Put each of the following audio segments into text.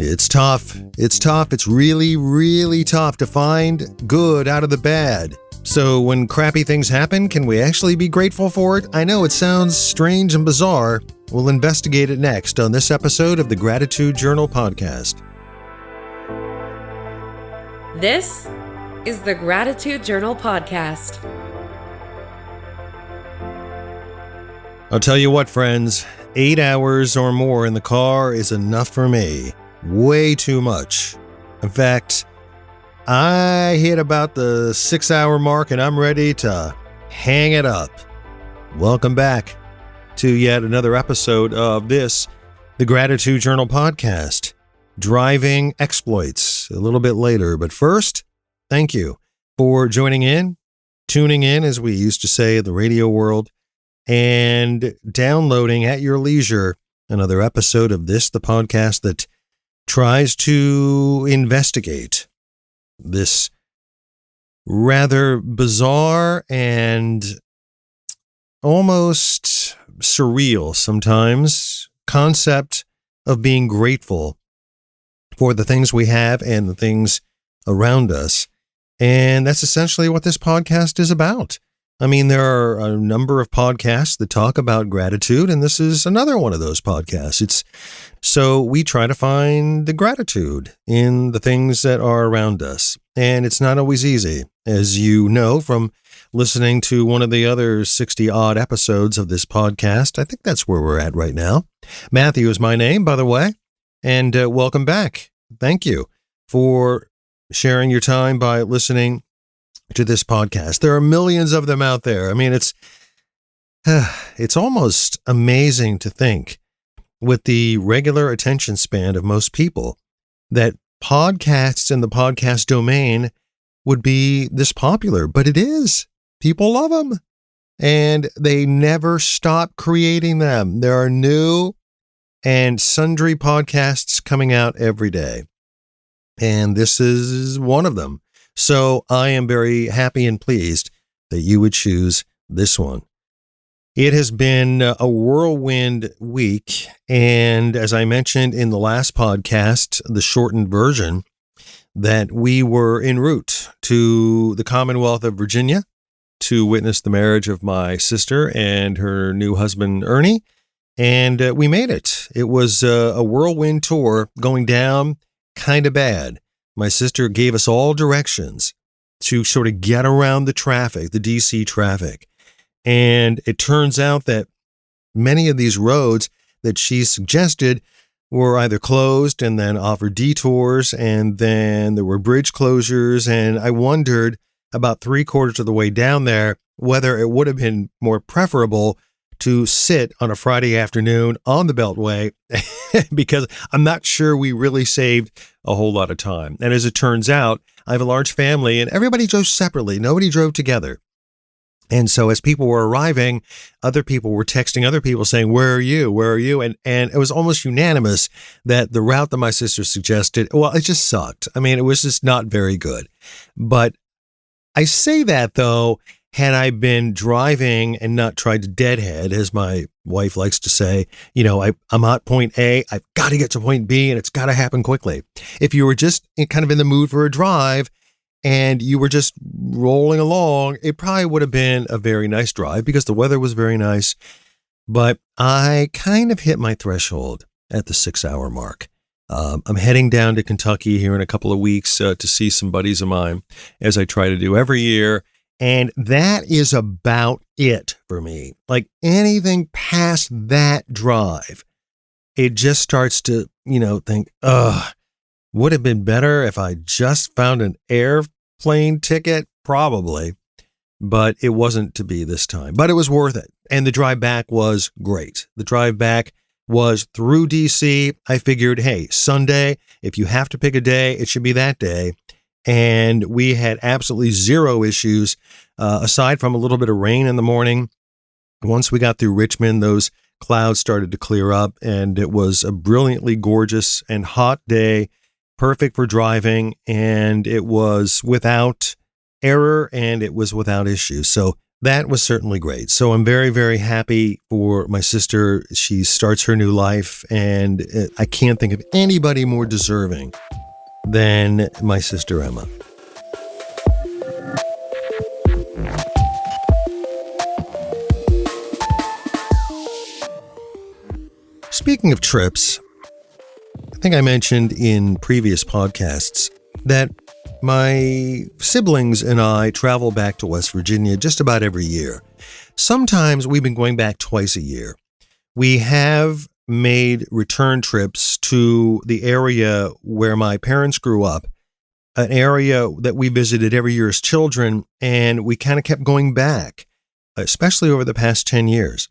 It's tough. It's tough. It's really, really tough to find good out of the bad. So when crappy things happen, can we actually be grateful for it? I know it sounds strange and bizarre. We'll investigate it next on this episode of the Gratitude Journal podcast. This is the Gratitude Journal podcast. I'll tell you what, friends, 8 hours or more in the car is enough for me. Way too much. In fact, I hit about the 6-hour mark and I'm ready to hang it up. Welcome back to yet another episode of this, the Gratitude Journal podcast, Driving Exploits, a little bit later. But first, thank you for joining in, tuning in, as we used to say in the radio world, and downloading at your leisure another episode of this, the podcast that tries to investigate this rather bizarre and almost surreal sometimes concept of being grateful for the things we have and the things around us. And that's essentially what this podcast is about. I mean, there are a number of podcasts that talk about gratitude, and this is another one of those podcasts. So we try to find the gratitude in the things that are around us. And it's not always easy, as you know from listening to one of the other 60-odd episodes of this podcast. I think that's where we're at right now. Matthew is my name, by the way, and welcome back. Thank you for sharing your time by listening to this podcast. There are millions of them out there. I mean, it's almost amazing to think, with the regular attention span of most people, that podcasts in the podcast domain would be this popular, but it is. People love them, and they never stop creating them. There are new and sundry podcasts coming out every day, and this is one of them. So I am very happy and pleased that you would choose this one. It has been a whirlwind week, and as I mentioned in the last podcast, the shortened version, that we were en route to the Commonwealth of Virginia to witness the marriage of my sister and her new husband, Ernie, and we made it. It was a whirlwind tour going down kind of bad. My sister gave us all directions to sort of get around the traffic, the DC traffic. And it turns out that many of these roads that she suggested were either closed and then offered detours, and then there were bridge closures. And I wondered about 3/4 of the way down there whether it would have been more preferable to sit on a Friday afternoon on the Beltway because I'm not sure we really saved a whole lot of time. And as it turns out, I have a large family and everybody drove separately. Nobody drove together. And so as people were arriving, other people were texting other people saying, "Where are you? Where are you?" And it was almost unanimous that the route that my sister suggested, well, it just sucked. I mean, it was just not very good. But I say that, though, had I been driving and not tried to deadhead, as my wife likes to say, I'm at point A, I've got to get to point B, and it's got to happen quickly. If you were just kind of in the mood for a drive and you were just rolling along, it probably would have been a very nice drive because the weather was very nice. But I kind of hit my threshold at the 6-hour mark. I'm heading down to Kentucky here in a couple of weeks to see some buddies of mine, as I try to do every year. And that is about it for me. Like anything past that drive, it just starts to, think, would have been better if I just found an airplane ticket? Probably. But it wasn't to be this time. But it was worth it. And the drive back was great. The drive back was through DC. I figured, hey, Sunday, if you have to pick a day, it should be that day. And we had absolutely zero issues, aside from a little bit of rain in the morning. Once we got through Richmond, those clouds started to clear up, and it was a brilliantly gorgeous and hot day, perfect for driving, and it was without error, and it was without issues. So that was certainly great. So I'm very, very happy for my sister. She starts her new life, and I can't think of anybody more deserving than my sister Emma. Speaking of trips, I think I mentioned in previous podcasts that my siblings and I travel back to West Virginia just about every year. Sometimes we've been going back twice a year. We have made return trips to the area where my parents grew up, an area that we visited every year as children, and we kind of kept going back, especially over the past 10 years.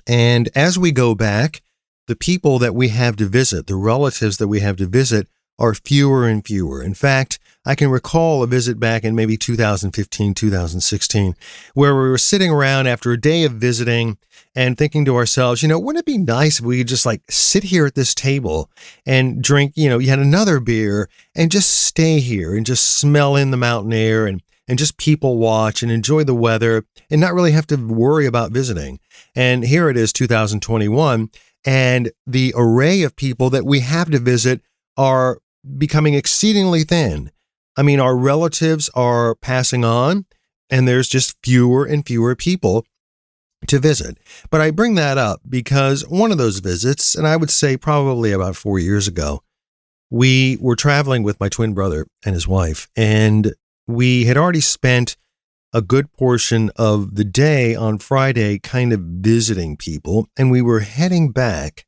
And as we go back, the people that we have to visit, the relatives that we have to visit, are fewer and fewer. In fact, I can recall a visit back in maybe 2015, 2016, where we were sitting around after a day of visiting and thinking to ourselves, wouldn't it be nice if we could just sit here at this table and drink, yet another beer and just stay here and just smell in the mountain air and just people watch and enjoy the weather and not really have to worry about visiting. And here it is, 2021, and the array of people that we have to visit are becoming exceedingly thin. I mean, our relatives are passing on, and there's just fewer and fewer people to visit. But I bring that up because one of those visits, and I would say probably about 4 years ago, we were traveling with my twin brother and his wife, and we had already spent a good portion of the day on Friday kind of visiting people, and we were heading back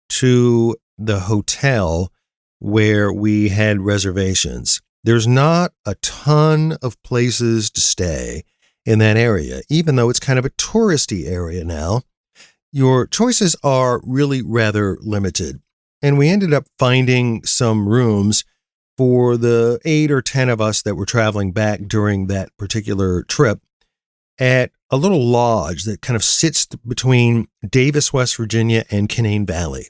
to the hotel where we had reservations. There's not a ton of places to stay in that area, even though it's kind of a touristy area now. Your choices are really rather limited. And we ended up finding some rooms for the 8 or 10 of us that were traveling back during that particular trip at a little lodge that kind of sits between Davis, West Virginia and Canaan Valley.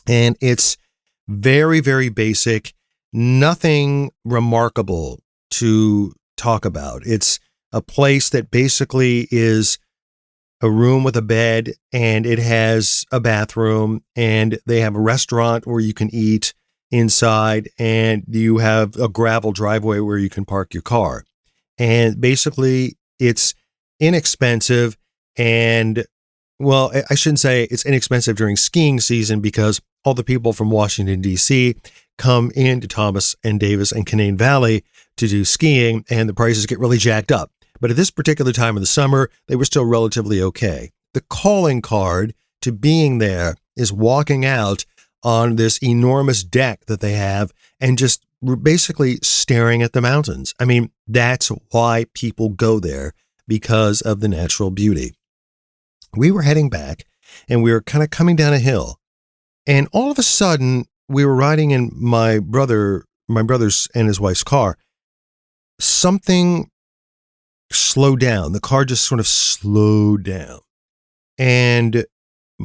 And it's very, very basic, nothing remarkable to talk about. It's a place that basically is a room with a bed, and it has a bathroom, and they have a restaurant where you can eat inside, and you have a gravel driveway where you can park your car. And basically, it's inexpensive, and well, I shouldn't say it's inexpensive during skiing season because all the people from Washington, D.C. come into Thomas and Davis and Canaan Valley to do skiing, and the prices get really jacked up. But at this particular time of the summer, they were still relatively okay. The calling card to being there is walking out on this enormous deck that they have and just basically staring at the mountains. I mean, that's why people go there, because of the natural beauty. We were heading back, and we were kind of coming down a hill, and all of a sudden, we were riding in my brother's and his wife's car. Something slowed down. The car just sort of slowed down, and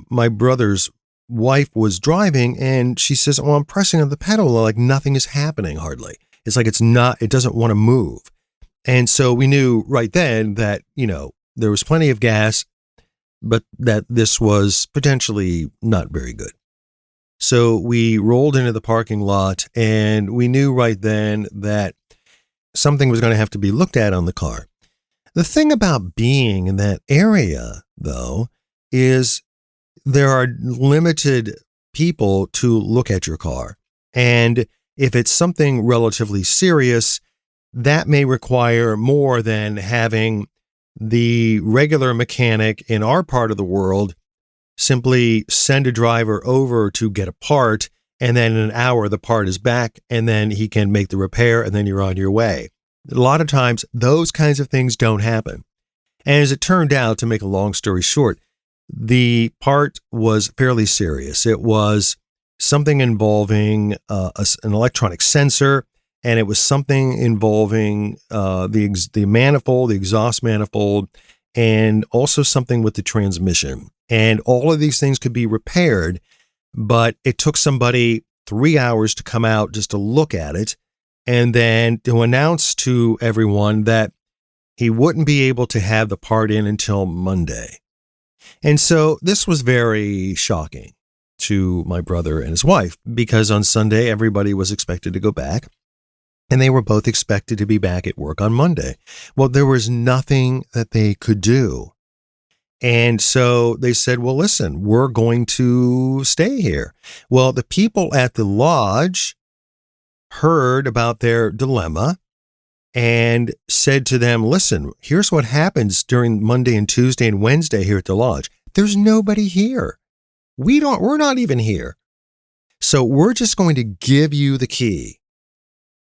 my brother's wife was driving, and she says, "Oh, I'm pressing on the pedal, like nothing is happening hardly. It's like it doesn't want to move." And so we knew right then that, there was plenty of gas, but that this was potentially not very good. So we rolled into the parking lot, and we knew right then that something was going to have to be looked at on the car. The thing about being in that area, though, is there are limited people to look at your car. And if it's something relatively serious, that may require more than having the regular mechanic in our part of the world simply send a driver over to get a part, and then in an hour the part is back, and then he can make the repair, and then you're on your way. A lot of times, those kinds of things don't happen. And as it turned out, to make a long story short, the part was fairly serious. It was something involving an electronic sensor, and it was something involving the manifold, the exhaust manifold, and also something with the transmission. And all of these things could be repaired, but it took somebody 3 hours to come out just to look at it, and then to announce to everyone that he wouldn't be able to have the part in until Monday. And so this was very shocking to my brother and his wife, because on Sunday, everybody was expected to go back, and they were both expected to be back at work on Monday. Well, there was nothing that they could do. And so they said, well, listen, we're going to stay here. Well, the people at the lodge heard about their dilemma and said to them, listen, here's what happens during Monday and Tuesday and Wednesday here at the lodge. There's nobody here. We're not even here. So we're just going to give you the key,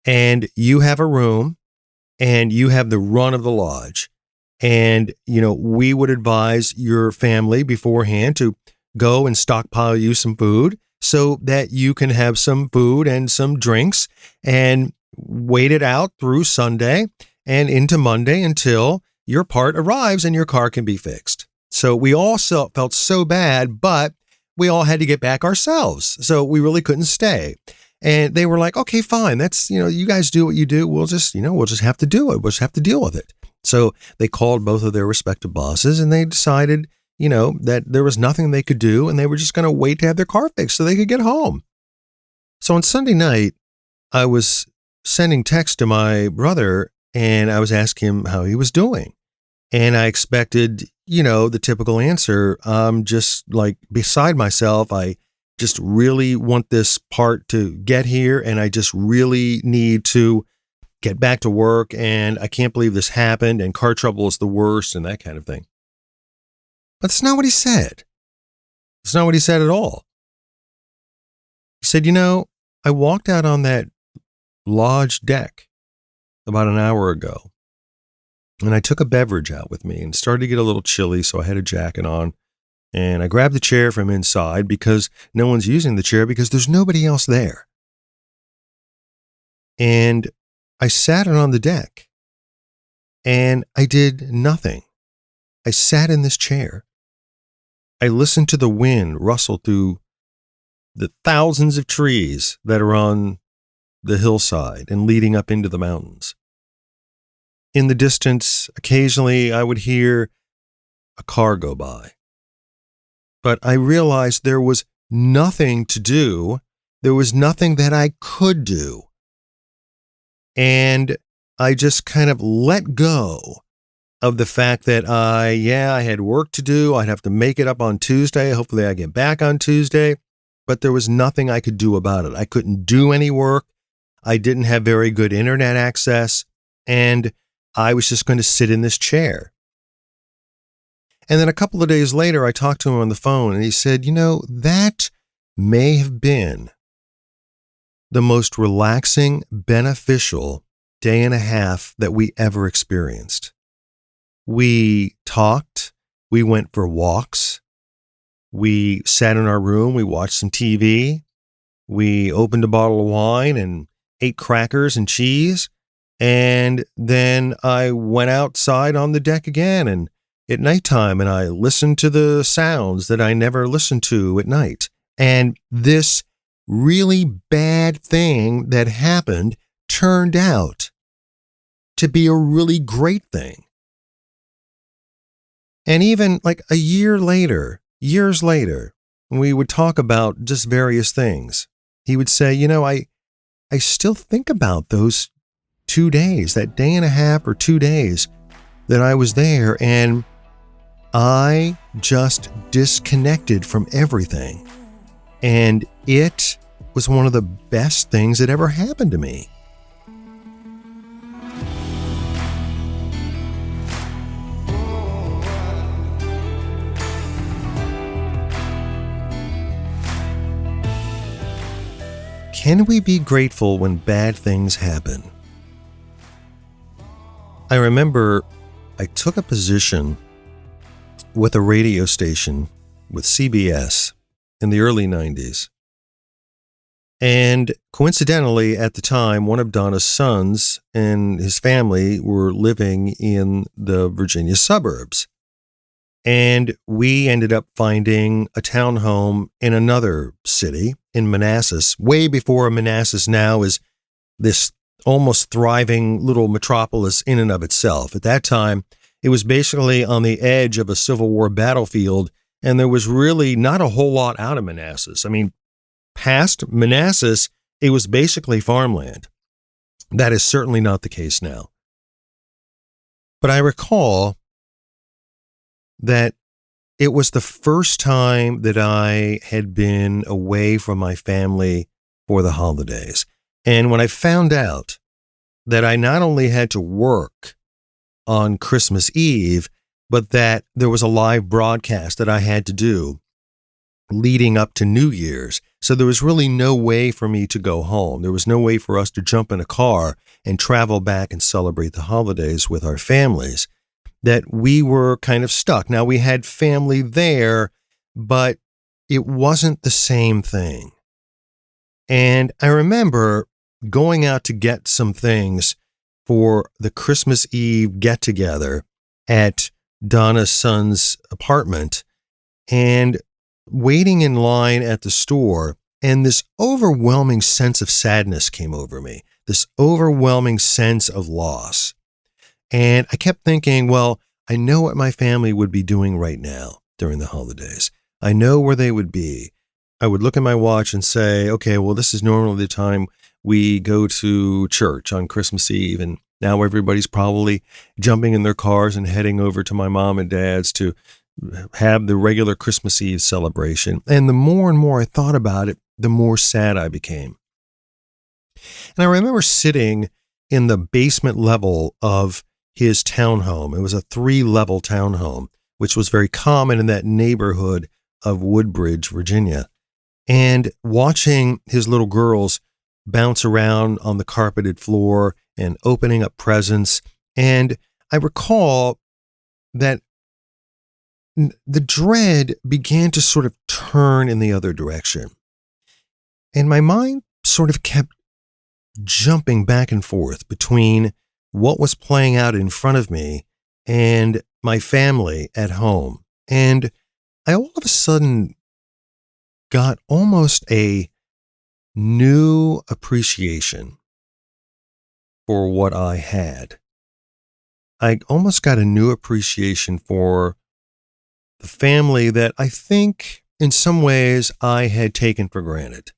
and you have a room, and you have the run of the lodge. And, we would advise your family beforehand to go and stockpile you some food so that you can have some food and some drinks and wait it out through Sunday and into Monday until your part arrives and your car can be fixed. So we all felt so bad, but we all had to get back ourselves. So we really couldn't stay. And they were like, okay, fine. That's, you guys do what you do. We'll just have to do it. We'll just have to deal with it. So they called both of their respective bosses, and they decided, that there was nothing they could do, and they were just going to wait to have their car fixed so they could get home. So on Sunday night, I was sending text to my brother, and I was asking him how he was doing. And I expected, the typical answer. I'm just like beside myself. I just really want this part to get here, and I just really need to get back to work, and I can't believe this happened, and car trouble is the worst, and that kind of thing. But that's not what he said. It's not what he said at all. He said, I walked out on that lodge deck about an hour ago, and I took a beverage out with me, and started to get a little chilly, so I had a jacket on, and I grabbed the chair from inside because no one's using the chair because there's nobody else there. And I sat it on the deck, and I did nothing. I sat in this chair. I listened to the wind rustle through the thousands of trees that are on the hillside and leading up into the mountains. In the distance, occasionally I would hear a car go by. But I realized there was nothing to do. There was nothing that I could do. And I just kind of let go of the fact that I had work to do. I'd have to make it up on Tuesday. Hopefully I get back on Tuesday. But there was nothing I could do about it. I couldn't do any work. I didn't have very good internet access. And I was just going to sit in this chair. And then a couple of days later, I talked to him on the phone, and he said, that may have been the most relaxing, beneficial day and a half that we ever experienced. We talked, we went for walks, we sat in our room, we watched some TV, we opened a bottle of wine and ate crackers and cheese, and then I went outside on the deck again and at nighttime, and I listened to the sounds that I never listened to at night. And this really bad thing that happened turned out to be a really great thing. And even like years later, when we would talk about just various things, he would say, I still think about those 2 days, that day and a half or 2 days that I was there, and I just disconnected from everything. And it was one of the best things that ever happened to me. Can we be grateful when bad things happen? I remember I took a position with a radio station with CBS in the early 90s. And coincidentally, at the time, one of Donna's sons and his family were living in the Virginia suburbs. And we ended up finding a townhome in another city in Manassas, way before Manassas now is this almost thriving little metropolis in and of itself. At that time, it was basically on the edge of a Civil War battlefield, and there was really not a whole lot out of Manassas. I mean, past Manassas, it was basically farmland. That is certainly not the case now. But I recall that it was the first time that I had been away from my family for the holidays. And when I found out that I not only had to work on Christmas Eve, but that there was a live broadcast that I had to do leading up to New Year's. So there was really no way for me to go home. There was no way for us to jump in a car and travel back and celebrate the holidays with our families, that we were kind of stuck. Now, we had family there, but it wasn't the same thing. And I remember going out to get some things for the Christmas Eve get-together at Donna's son's apartment and waiting in line at the store, and this overwhelming sense of sadness came over me, this overwhelming sense of loss. And I kept thinking, well, I know what my family would be doing right now during the holidays. I know where they would be. I would look at my watch and say, okay, well, this is normally the time we go to church on Christmas Eve, and now everybody's probably jumping in their cars and heading over to my mom and dad's to have the regular Christmas Eve celebration. And the more and more I thought about it, the more sad I became. And I remember sitting in the basement level of his townhome. It was a 3-level townhome, which was very common in that neighborhood of Woodbridge, Virginia, and watching his little girls bounce around on the carpeted floor and opening up presents. And I recall that the dread began to sort of turn in the other direction. And my mind sort of kept jumping back and forth between what was playing out in front of me and my family at home. And I all of a sudden got almost a new appreciation for what I had. I almost got a new appreciation for the family that I think in some ways I had taken for granted.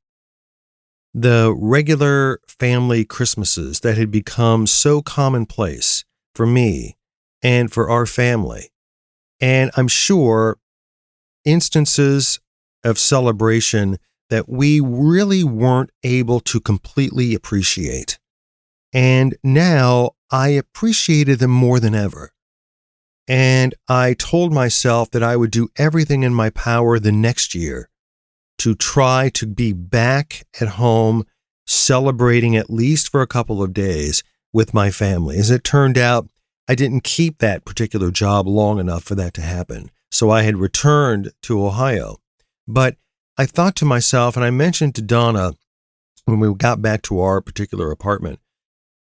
The regular family Christmases that had become so commonplace for me and for our family. And I'm sure instances of celebration that we really weren't able to completely appreciate. And now I appreciated them more than ever. And I told myself that I would do everything in my power the next year to try to be back at home celebrating at least for a couple of days with my family. As it turned out, I didn't keep that particular job long enough for that to happen. So I had returned to Ohio. But I thought to myself, and I mentioned to Donna when we got back to our particular apartment,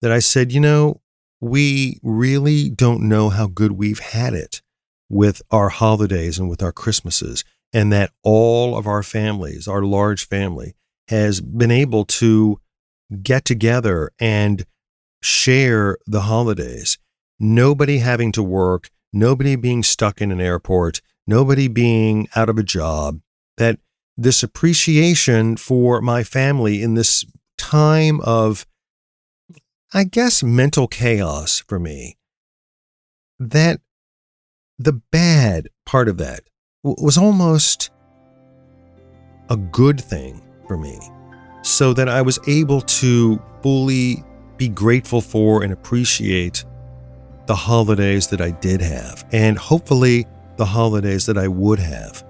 that I said, you know, we really don't know how good we've had it with our holidays and with our Christmases, and that all of our families, our large family, has been able to get together and share the holidays. Nobody having to work, nobody being stuck in an airport, nobody being out of a job, that this appreciation for my family in this time of, I guess, mental chaos for me, that the bad part of that was almost a good thing for me, so that I was able to fully be grateful for and appreciate the holidays that I did have, and hopefully the holidays that I would have.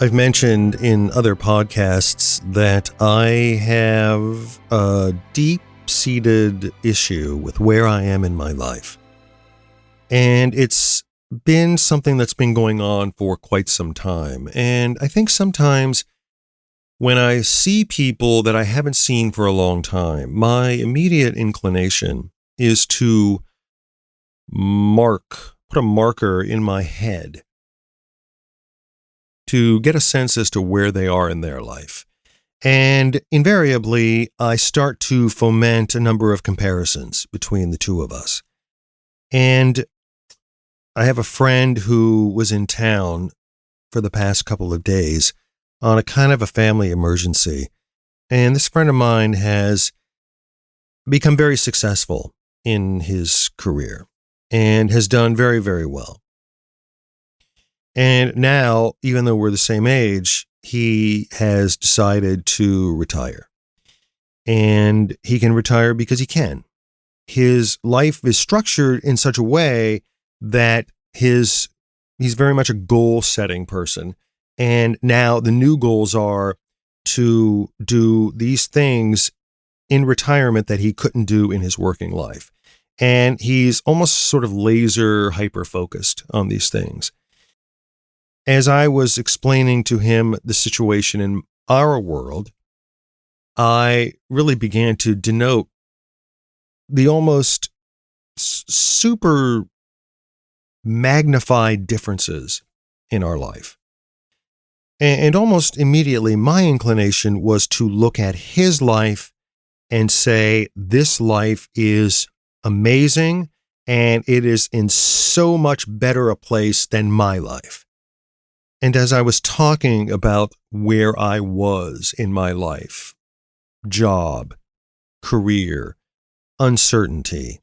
I've mentioned in other podcasts that I have a deep-seated issue with where I am in my life. And it's been something that's been going on for quite some time. And I think sometimes when I see people that I haven't seen for a long time, my immediate inclination is to put a marker in my head to get a sense as to where they are in their life. And invariably, I start to foment a number of comparisons between the two of us. And I have a friend who was in town for the past couple of days on a kind of a family emergency. And this friend of mine has become very successful in his career and has done very, very well. And now, even though we're the same age, he has decided to retire. And he can retire because he can. His life is structured in such a way that he's very much a goal-setting person. And now the new goals are to do these things in retirement that he couldn't do in his working life. And he's almost sort of laser hyper-focused on these things. As I was explaining to him the situation in our world, I really began to denote the almost super magnified differences in our life. And almost immediately, my inclination was to look at his life and say, this life is amazing, and it is in so much better a place than my life. And as I was talking about where I was in my life, job, career, uncertainty,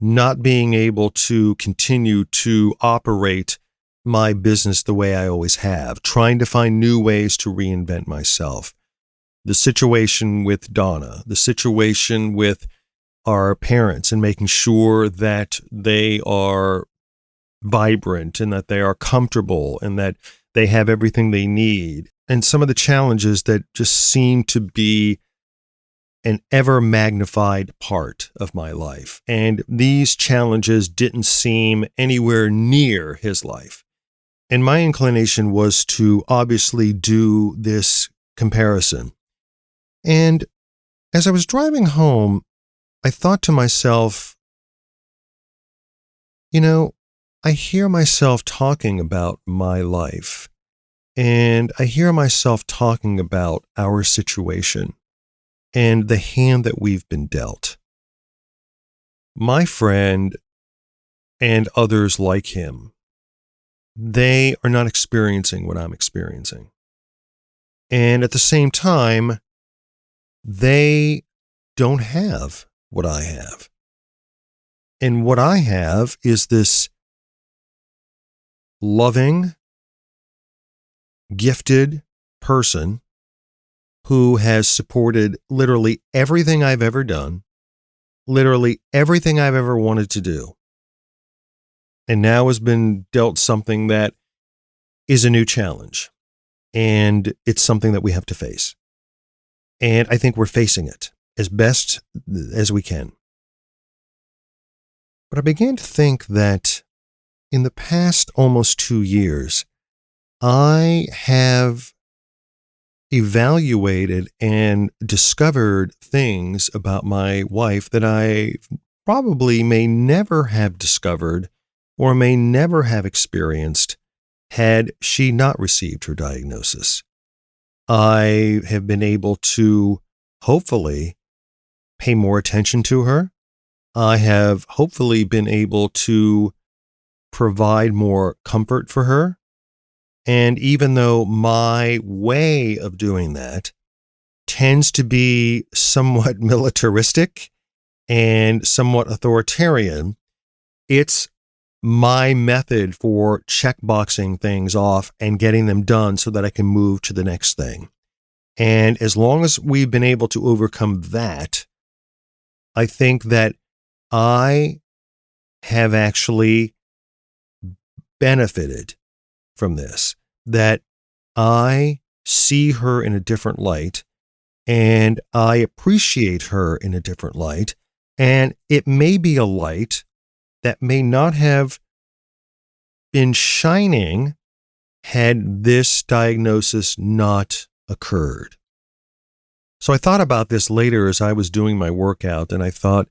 not being able to continue to operate my business the way I always have, trying to find new ways to reinvent myself, the situation with Donna, the situation with our parents and making sure that they are vibrant and that they are comfortable and that they have everything they need. And some of the challenges that just seem to be an ever magnified part of my life. And these challenges didn't seem anywhere near his life. And my inclination was to obviously do this comparison. And as I was driving home, I thought to myself, I hear myself talking about my life, and I hear myself talking about our situation and the hand that we've been dealt. My friend and others like him, they are not experiencing what I'm experiencing. And at the same time, they don't have what I have. And what I have is this loving, gifted person who has supported literally everything I've ever done, literally everything I've ever wanted to do, and now has been dealt something that is a new challenge, and it's something that we have to face. And I think we're facing it as best as we can. But I began to think that in the past almost 2 years, I have evaluated and discovered things about my wife that I probably may never have discovered or may never have experienced had she not received her diagnosis. I have been able to hopefully pay more attention to her. I have hopefully been able to provide more comfort for her. And even though my way of doing that tends to be somewhat militaristic and somewhat authoritarian, it's my method for checkboxing things off and getting them done so that I can move to the next thing. And as long as we've been able to overcome that, I think that I have actually benefited from this, that I see her in a different light and I appreciate her in a different light. And it may be a light that may not have been shining had this diagnosis not occurred. So I thought about this later as I was doing my workout, and I thought,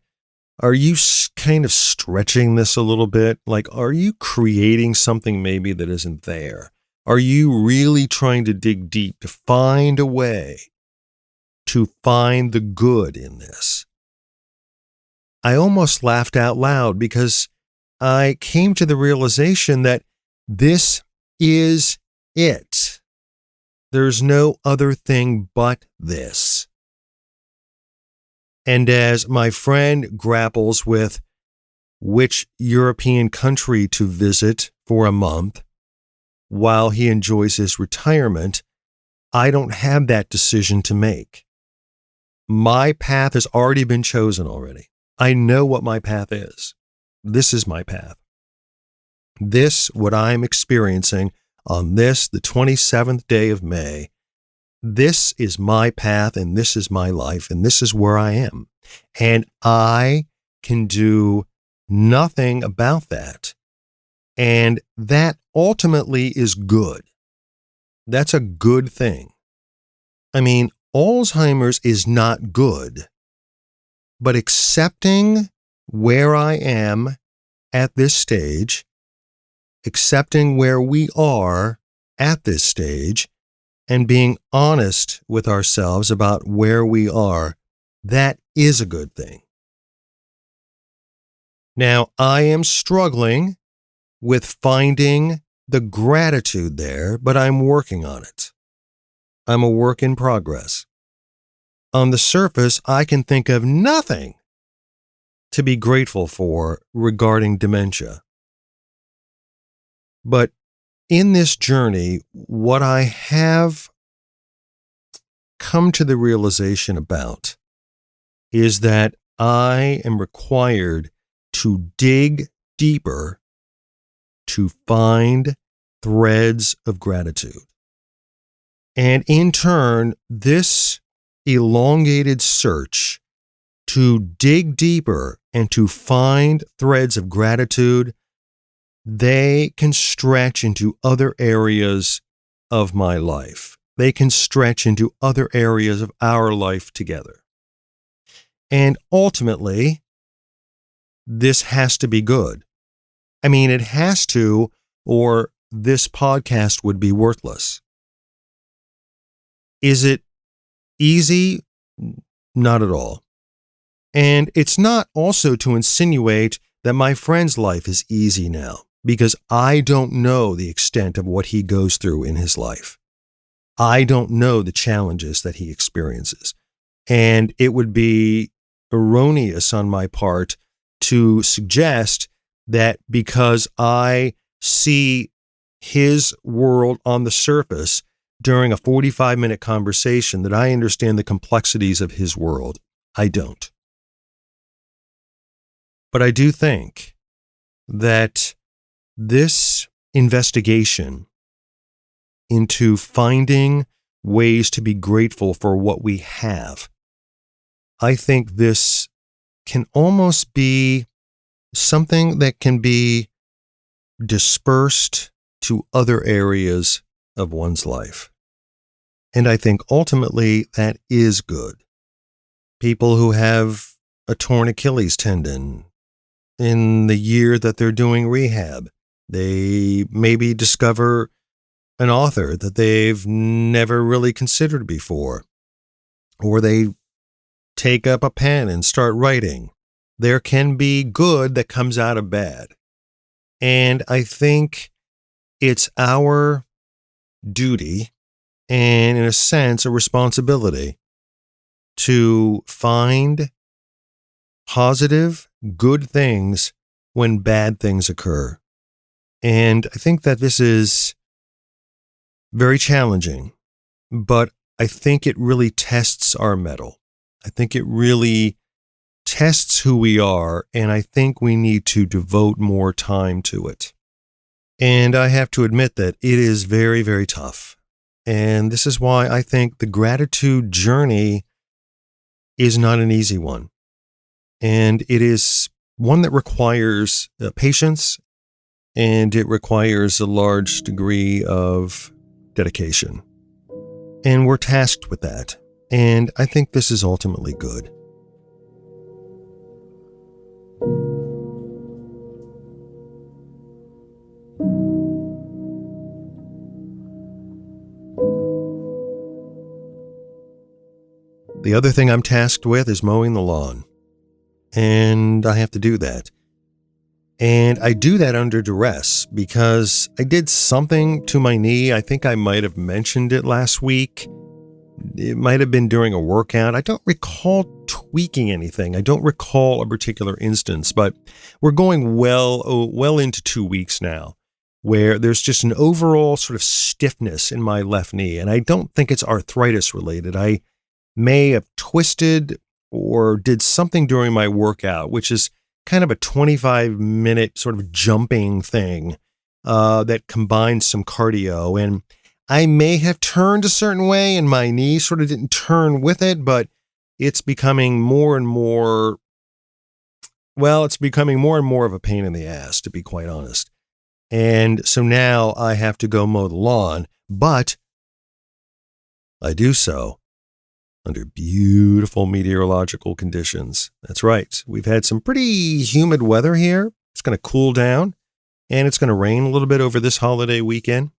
are you kind of stretching this a little bit? Like, are you creating something maybe that isn't there? Are you really trying to dig deep to find a way to find the good in this? I almost laughed out loud because I came to the realization that this is it. There's no other thing but this. And as my friend grapples with which European country to visit for a month while he enjoys his retirement, I don't have that decision to make. My path has already been chosen already. I know what my path is. This is my path. This, what I'm experiencing on this, the 27th day of May, this is my path and this is my life and this is where I am. And I can do nothing about that. And that ultimately is good. That's a good thing. I mean, Alzheimer's is not good, but accepting where I am at this stage, accepting where we are at this stage, and being honest with ourselves about where we are, that is a good thing. Now, I am struggling with finding the gratitude there, but I'm working on it. I'm a work in progress. On the surface, I can think of nothing to be grateful for regarding dementia. But in this journey, what I have come to the realization about is that I am required to dig deeper to find threads of gratitude. And in turn, this elongated search to dig deeper and to find threads of gratitude, they can stretch into other areas of my life. They can stretch into other areas of our life together. And ultimately, this has to be good. I mean, it has to, or this podcast would be worthless. Is it easy? Not at all. And it's not also to insinuate that my friend's life is easy now, because I don't know the extent of what he goes through in his life. I don't know the challenges that he experiences. And it would be erroneous on my part to suggest that because I see his world on the surface during a 45-minute conversation that I understand the complexities of his world. I don't. But I do think that this investigation into finding ways to be grateful for what we have, I think this can almost be something that can be dispersed to other areas of one's life. And I think ultimately that is good. People who have a torn Achilles tendon in the year that they're doing rehab, they maybe discover an author that they've never really considered before, or they take up a pen and start writing. There can be good that comes out of bad. And I think it's our duty and, in a sense, a responsibility to find positive, good things when bad things occur. And I think that this is very challenging, but I think it really tests our mettle. I think it really tests who we are, and I think we need to devote more time to it. And I have to admit that it is very, very tough. And this is why I think the gratitude journey is not an easy one. And it is one that requires patience, and it requires a large degree of dedication. And we're tasked with that. And I think this is ultimately good. The other thing I'm tasked with is mowing the lawn. And I have to do that. And I do that under duress because I did something to my knee. I think I might have mentioned it last week. It might have been during a workout. I don't recall tweaking anything. I don't recall a particular instance, but we're going well into 2 weeks now where there's just an overall sort of stiffness in my left knee. And I don't think it's arthritis related. I may have twisted or did something during my workout, which is kind of a 25-minute sort of jumping thing that combines some cardio. And I may have turned a certain way and my knee sort of didn't turn with it, but it's becoming more and more, it's becoming more and more of a pain in the ass, to be quite honest. And so now I have to go mow the lawn, but I do so under beautiful meteorological conditions. That's right. We've had some pretty humid weather here. It's going to cool down and it's going to rain a little bit over this holiday weekend.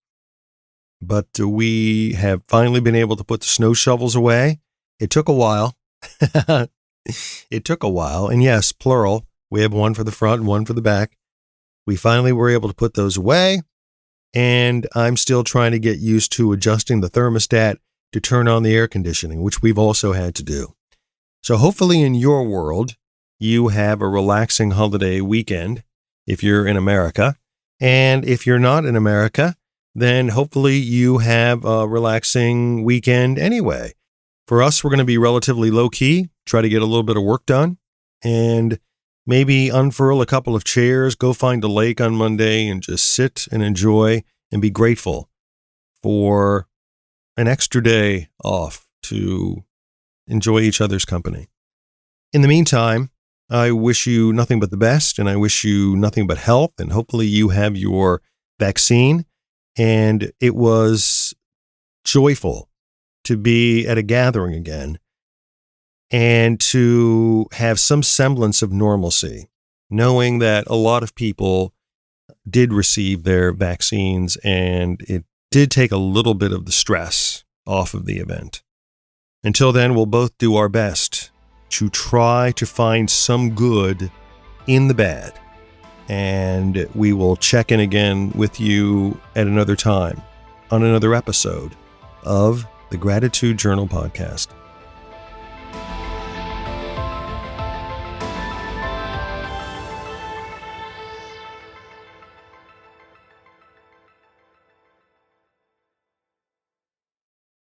But we have finally been able to put the snow shovels away. It took a while. It took a while. And yes, plural. We have one for the front and one for the back. We finally were able to put those away. And I'm still trying to get used to adjusting the thermostat to turn on the air conditioning, which we've also had to do. So hopefully in your world, you have a relaxing holiday weekend if you're in America. And if you're not in America, then hopefully you have a relaxing weekend anyway. For us, we're going to be relatively low key, try to get a little bit of work done, and maybe unfurl a couple of chairs, go find a lake on Monday and just sit and enjoy and be grateful for an extra day off to enjoy each other's company. In the meantime, I wish you nothing but the best, and I wish you nothing but health, and hopefully you have your vaccine. And it was joyful to be at a gathering again and to have some semblance of normalcy, knowing that a lot of people did receive their vaccines and it did take a little bit of the stress off of the event. Until then, we'll both do our best to try to find some good in the bad. And we will check in again with you at another time on another episode of the Gratitude Journal podcast.